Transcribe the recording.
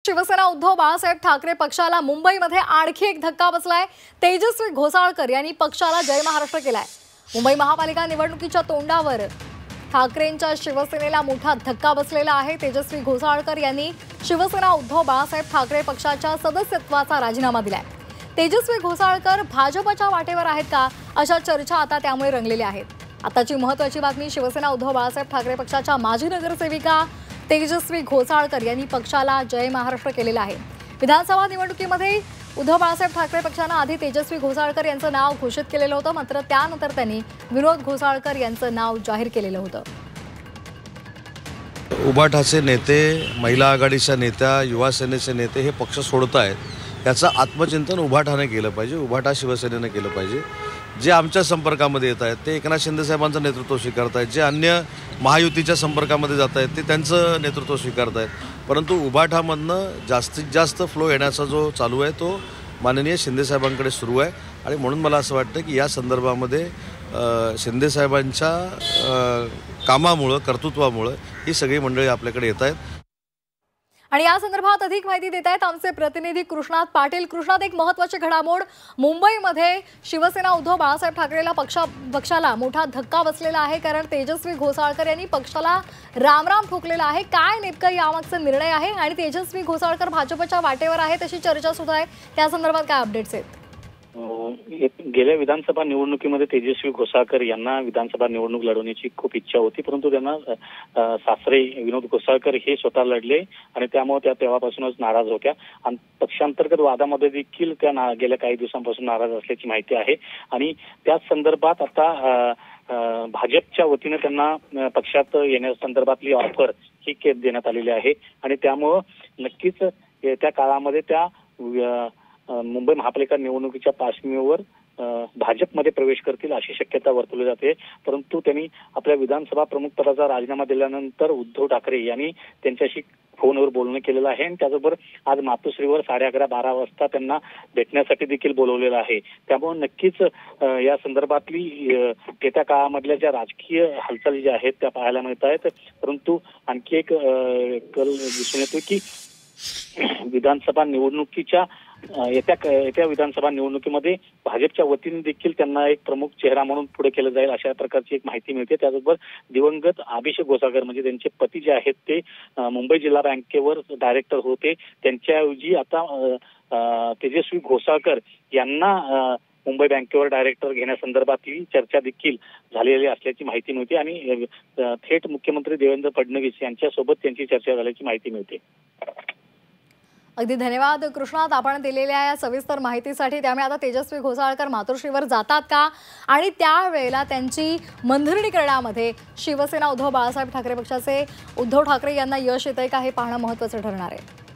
शिवसेना उद्धव बाळासाहेब ठाकरे पक्षाला मुंबईमध्ये आणखी एक धक्का बसलाय। तेजस्वी घोसाळकर यांनी पक्षाला जय महाराष्ट्र केलाय। मुंबई महापालिका निवडणुकीच्या तोंडावर ठाकरेंच्या शिवसेनेला मोठा धक्का बसलेला आहे। तेजस्वी घोसाळकर यांनी शिवसेना उद्धव बाळासाहेब ठाकरे पक्षाच्या सदस्यत्वाचा राजीनामा दिलाय। तेजस्वी घोसाळकर भाजपच्या वाटेवर आहेत का, अशा चर्चा आता त्यामुळे रंगलेल्या आहेत। आताची महत्त्वाची बातमी, शिवसेना उद्धव बाळासाहेब ठाकरे पक्षाच्या माजी नगरसेविका तेजस्वी घोसाळकर यांनी पक्षाला जय महाराष्ट्र केलेला आहे। विधानसभा निवडणुकीमध्ये उद्धव बाळासाहेब ठाकरे पक्षाने आधी तेजस्वी घोसाळकर यांचं नाव घोषित केलेलं होतं, मात्र त्यानंतर त्यांनी विनोद घोसाळकर यांचं नाव जाहीर केलेलं होतं। उभाठाचे नेते, महिला आघाडीच्या नेत्या, युवा सेनेचे नेते हे पक्ष सोडत आहेत, याचं आत्मचिंतन उभाठाने केलं पाहिजे, उभाठा शिवसेनेने केलं पाहिजे। जे आमच्या संपर्कामध्ये येत आहेत ते एकनाथ शिंदे साहेबांचं नेतृत्व स्वीकारत आहेत, जे अन्य महायुतीच्या संपर्कामध्ये जात आहेत ते त्यांचं नेतृत्व स्वीकारत आहेत, परंतु उभाठामधनं जास्तीत जास्त फ्लो येण्याचा जो चालू आहे तो माननीय शिंदे साहेबांकडे सुरू आहे। आणि म्हणून मला असं वाटतं की या संदर्भामध्ये शिंदे साहेबांच्या कामामुळं, कर्तृत्वामुळं ही सगळी मंडळी आपल्याकडे येत आहेत। आणि या संदर्भात अधिक माहिती देत आहेत आमचे प्रतिनिधी कृष्णात पाटील। कृष्णात, एक महत्त्वाची घडामोड, मुंबईमध्ये शिवसेना उद्धव बाळासाहेब ठाकरेला पक्षाला मोठा धक्का बसलेला आहे, कारण तेजस्वी घोसाळकर यांनी पक्षाला रामराम ठोकलेला आहे। काय नेमकं यामागचा निर्णय आहे आणि तेजस्वी घोसाळकर भाजपच्या वाटेवर आहेत अशी चर्चा सुरू आहे, त्या संदर्भात काय अपडेट्स आहेत? गेल्या विधानसभा निवडणुकीमध्ये तेजस्वी घोसाळकर यांना विधानसभा निवडणूक लढवण्याची खूप इच्छा होती, परंतु त्यांना सासरे विनोद घोसाळकर हे स्वतः लढले आणि त्यामुळे त्या तेव्हापासूनच नाराज होत्या आणि पक्षांतर्गत वादामध्ये देखील त्या गेल्या काही दिवसांपासून नाराज असल्याची माहिती आहे। आणि त्याच संदर्भात आता भाजपच्या वतीने त्यांना पक्षात येण्यासंदर्भातली ऑफर ही देण्यात आलेली आहे आणि त्यामुळं नक्कीच त्या काळामध्ये त्या मुंबई महापालिका निवडणुकीच्या पार्श्वभूमीवर भाजपमध्ये प्रवेश करतील अशी शक्यता वर्तवली जाते। परंतु त्यांनी आपल्या विधानसभा प्रमुख पदाचा राजीनामा दिल्यानंतर उद्धव ठाकरे यांनी त्यांच्याशी फोनवर बोलणं केलेलं आहे आणि त्याचबरोबर आज मातोश्रीवर 11:30-12 वाजता त्यांना भेटण्यासाठी देखील बोलवलेलं आहे। त्यामुळे नक्कीच या संदर्भातली येत्या काळामधल्या ज्या राजकीय हालचाली ज्या आहेत त्या पाहायला मिळत आहेत। परंतु आणखी एक कल दिसून येतो की विधानसभा निवडणुकीच्या येत्या विधानसभा निवडणुकीमध्ये भाजपच्या वतीने देखील त्यांना एक प्रमुख चेहरा म्हणून पुढे केलं जाईल अशा प्रकारची एक माहिती मिळते। त्याचबरोबर दिवंगत अभिषेक घोसाळकर म्हणजे त्यांचे पती जे आहेत ते मुंबई जिल्हा बँकेवर डायरेक्टर होते, त्यांच्याऐवजी आता तेजस्वी घोसाळकर यांना मुंबई बँकेवर डायरेक्टर घेण्यासंदर्भातली चर्चा देखील झालेली असल्याची माहिती मिळते आणि थेट मुख्यमंत्री देवेंद्र फडणवीस यांच्यासोबत त्यांची चर्चा झाल्याची माहिती मिळते। अगदी धन्यवाद कृष्णात आपण दिलेल्या या सविस्तर माहितीसाठी। त्यामुळे आता तेजस्वी घोसाळकर मातोश्रीवर जातात का आणि त्यावेळेला त्यांची मनधरणी करण्यामध्ये शिवसेना उद्धव बाळासाहेब ठाकरे पक्षाचे उद्धव ठाकरे यांना यश येतंय का हे पाहणं महत्त्वाचं ठरणार आहे।